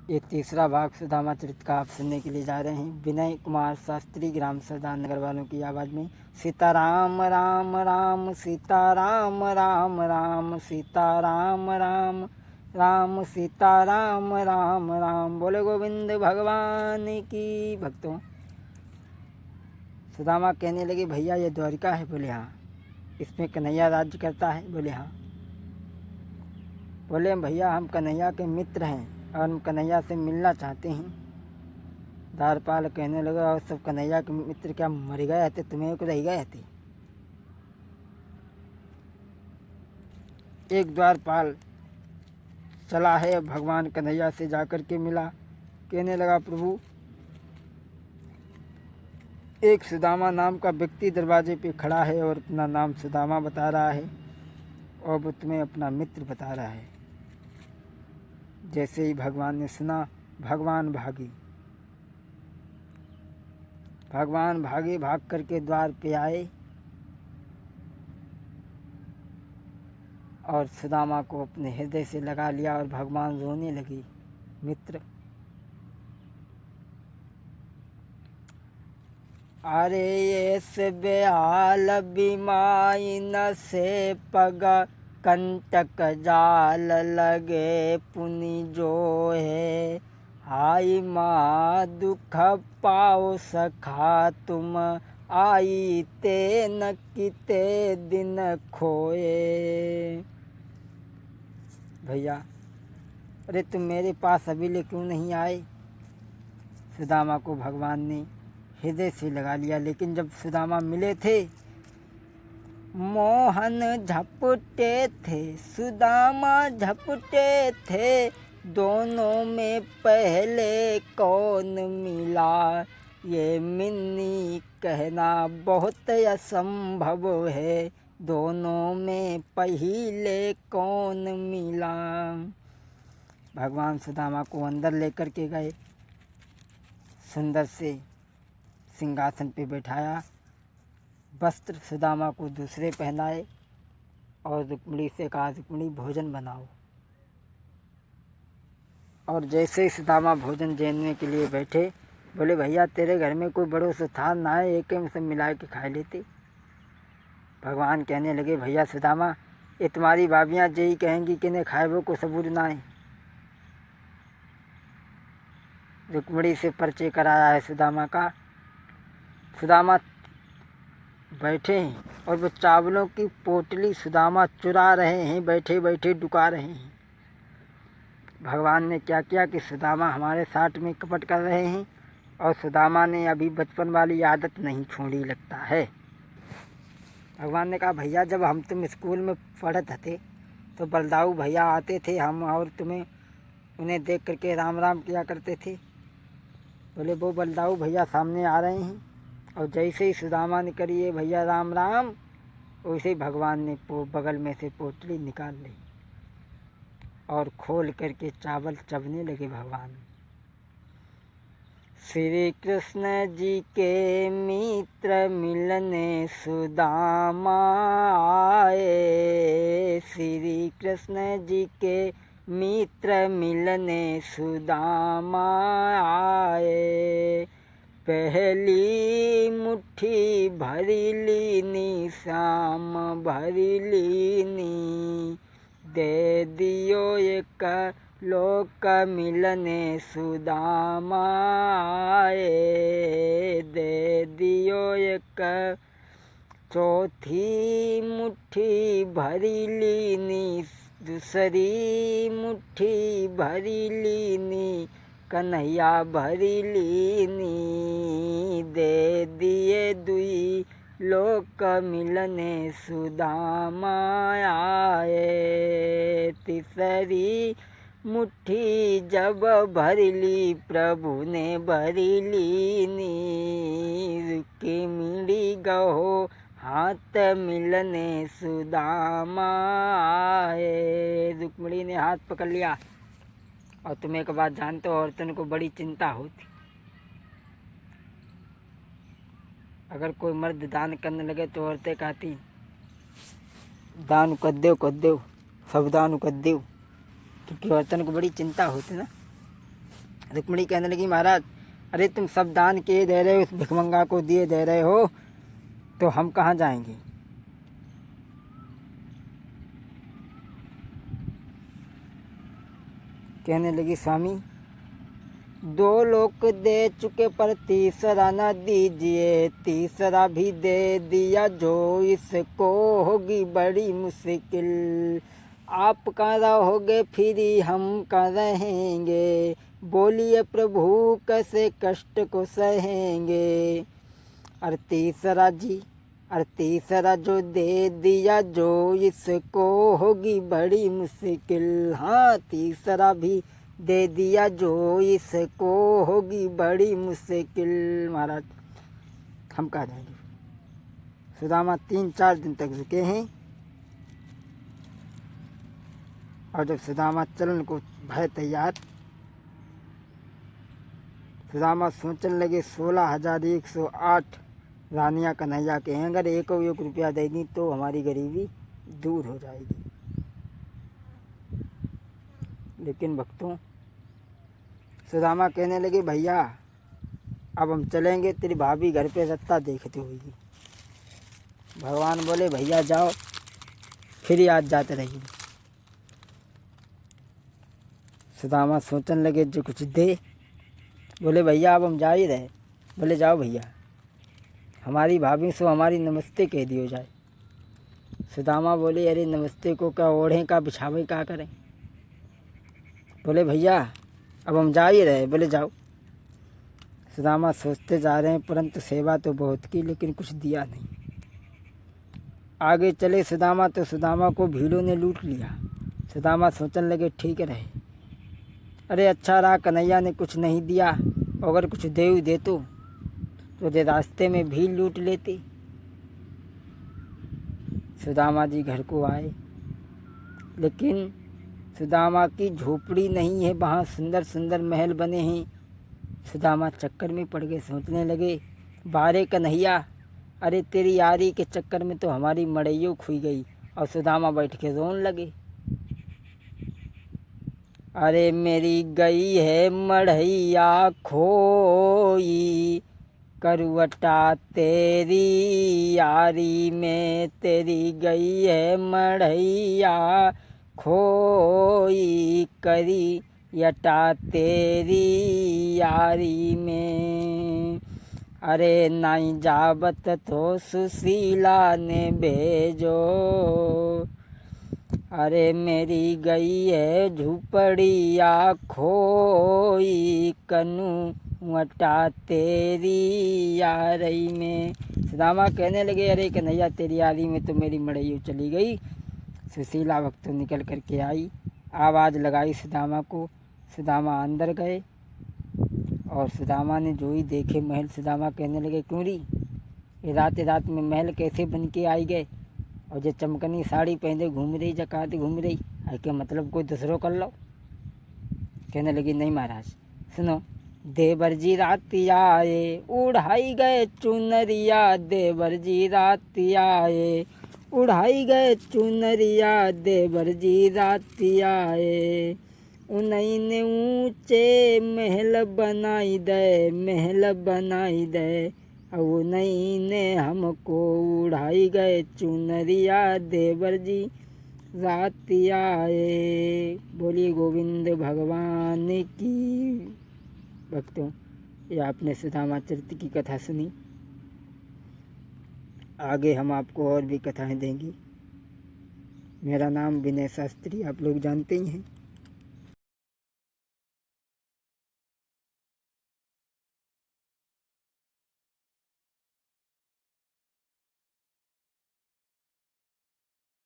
ये तीसरा भाग सुदामा चरित्र का आप सुनने के लिए जा रहे हैं। विनय कुमार शास्त्री, ग्राम सरदार नगर वालों की आवाज़ में। सीताराम राम राम सीताराम राम राम सीताराम राम राम सीताराम राम राम। बोले गोविंद भगवान की। भक्तों, सुदामा कहने लगे, भैया ये द्वारिका है? बोले हाँ। इसमें कन्हैया राज्य करता है? बोले हाँ। बोले भैया हम कन्हैया के मित्र हैं और हम कन्हैया से मिलना चाहते हैं। द्वारपाल कहने लगा, और सब कन्हैया के मित्र क्या मर गए थे? तुम्हें को रह गए थे? एक द्वारपाल चला है, भगवान कन्हैया से जाकर के मिला। कहने लगा, प्रभु एक सुदामा नाम का व्यक्ति दरवाजे पे खड़ा है और अपना नाम सुदामा बता रहा है और वो तुम्हें अपना मित्र बता रहा है। जैसे ही भगवान ने सुना, भगवान भागे भाग करके द्वार पे आए और सुदामा को अपने हृदय से लगा लिया और भगवान रोने लगे। मित्र, अरे ये से बेहाल बीमाई न से पग कंटक जाल लगे पुनि जो है। हाय माँ दुख पाओ सखा तुम आई ते न किते दिन खोए। भैया अरे तुम मेरे पास अभी ले क्यों नहीं आए? सुदामा को भगवान ने हृदय से लगा लिया। लेकिन जब सुदामा मिले थे, मोहन झपटे थे, सुदामा झपटे थे, दोनों में पहले कौन मिला? ये मिन्नी कहना बहुत असंभव है, दोनों में पहले कौन मिला? भगवान सुदामा को अंदर लेकर के गए, सुंदर से सिंहासन पे बैठाया, वस्त्र सुदामा को दूसरे पहनाए और रुक्मिणी से कहा, रुक्मिणी भोजन बनाओ। और जैसे ही सुदामा भोजन देने के लिए बैठे, बोले भैया तेरे घर में कोई बड़ो सा था ना है, एक में सब मिला के खा लेते। भगवान कहने लगे, भैया सुदामा ये तुम्हारी भाभियाँ यही कहेंगी कि ने खाए वो को सबूत ना है। रुक्मिणी से परिचय कराया है सुदामा का। सुदामा बैठे हैं और वो चावलों की पोटली सुदामा चुरा रहे हैं, बैठे बैठे डुका रहे हैं। भगवान ने क्या किया कि सुदामा हमारे साथ में कपट कर रहे हैं और सुदामा ने अभी बचपन वाली आदत नहीं छोड़ी लगता है। भगवान ने कहा, भैया जब हम तुम स्कूल में पढ़ते थे तो बलदाऊ भैया आते थे, हम और तुम्हें उन्हें देख करके राम राम किया करते थे। बोले वो बलदाऊ भैया सामने आ रहे हैं। और जैसे ही सुदामा ने करिए भैया राम राम, वैसे ही भगवान ने बगल में से पोटली निकाल ली और खोल करके चावल चबने लगे भगवान। श्री कृष्ण जी के मित्र मिलने सुदामा आए, श्री कृष्ण जी के मित्र मिलने सुदामा आए। पहली मुट्ठी भरी लीनी श्याम भरी लीनी, दे दियो एक लोक मिलने सुदामा आए, दे दियो एक चौथी मुट्ठी भरी लीनी, दूसरी मुट्ठी भरी लीनी, कन्हैया भरी लीनी, दे दिए दुई लोक मिलने सुदामा आए। तीसरी मुट्ठी जब भरी ली प्रभु ने भरी लीनी, रुक्मिणी गहो हाथ मिलने सुदामा आए। रुक्मिणी ने हाथ पकड़ लिया। और तुम एक बात जानते हो, औरतों को बड़ी चिंता होती। अगर कोई मर्द दान करने लगे तो औरतें कहती, दान कर दो सब दान कर दो, क्योंकि औरतों को बड़ी चिंता होती ना। रुक्मिणी कहने लगी महाराज अरे तुम सब दान किए दे रहे हो, उस भिखमंगा को दिए दे रहे हो, तो हम कहाँ जाएंगे। कहने लगी स्वामी 2 लोग दे चुके पर तीसरा न दीजिए, तीसरा भी दे दिया जो इसको होगी बड़ी मुश्किल। आप कहाँ रहोगे फिर हम कहाँ रहेंगे, बोलिए प्रभु कैसे कष्ट को सहेंगे। और तीसरा जो दे दिया जो इसको होगी बड़ी मुश्किल। हाँ तीसरा भी दे दिया जो इसको होगी बड़ी मुश्किल। महाराज हम कहाँ जाएंगे। सुदामा 3-4 दिन तक रुके हैं और जब सुदामा चलन को भय तैयार, सुदामा सोचने लगे 16,108 रानियाँ कन्हैया के हैं, अगर 1 रुपया दे दी तो हमारी गरीबी दूर हो जाएगी। लेकिन भक्तों सुदामा कहने लगे भैया अब हम चलेंगे, तेरी भाभी घर पे सत्ता देखती होगी। भगवान बोले भैया जाओ, फिर याद जाते रहिए। सुदामा सोचने लगे जो कुछ दे, बोले भैया अब हम जा ही रहे। बोले जाओ भैया, हमारी भाभी से हमारी नमस्ते कह दियो जाए। सुदामा बोले अरे नमस्ते को क्या ओढ़ें का बिछावे क्या करें। बोले भैया अब हम जा ही रहे। बोले जाओ। सुदामा सोचते जा रहे हैं परंतु सेवा तो बहुत की लेकिन कुछ दिया नहीं। आगे चले सुदामा तो सुदामा को भीड़ों ने लूट लिया। सुदामा सोचने लगे ठीक रहे, अरे अच्छा रहा कन्हैया ने कुछ नहीं दिया, अगर कुछ दे तो दे रास्ते में भीड़ लूट लेती। सुदामा जी घर को आए लेकिन सुदामा की झोपड़ी नहीं है, वहाँ सुंदर सुंदर महल बने हैं। सुदामा चक्कर में पड़ गए, सोचने लगे बारे कन्हैया अरे तेरी यारी के चक्कर में तो हमारी मड़ैयों खुई गई। और सुदामा बैठ के रोने लगे, अरे मेरी गई है मढ़ैया खोई, करवटा तेरी यारी में, तेरी गई है मढ़ैया खोई, करी यटा तेरी यारी में। अरे नाई जाबत तो सुशीला ने भेजो, अरे मेरी गई है झुपड़िया खोई, कनु वटा तेरी यारी में। सुदामा कहने लगे अरे कन्हैया तेरी यारी में तो मेरी मड़ैया चली गई। सुशीला वक्त निकल कर के आई, आवाज़ लगाई सुदामा को। सुदामा अंदर गए और सुदामा ने जो ही देखे महल, सुदामा कहने लगे क्यों री ये रात में महल कैसे बन के आई गए, और जो चमकनी साड़ी पहने घूम रही जकात घूम रही है, क्या मतलब कोई दूसरों कर लो। कहने लगी नहीं महाराज सुनो, देवर जी रात आए उड़ाई गए चुनरिया, देवर जी रात आए उड़ाई गए चुनरिया, देवर जी रात आए, उन्हीं ने ऊंचे महल बनाई दे, महल बनाई दे, और उन्हीं ने हमको उड़ाई गए चुनरिया, देवर जी रात आए। बोलिए गोविंद भगवान की। भक्तों ये आपने सुदामा चरित्र की कथा सुनी, आगे हम आपको और भी कथाएं देंगे। मेरा नाम विनय शास्त्री आप लोग जानते ही हैं।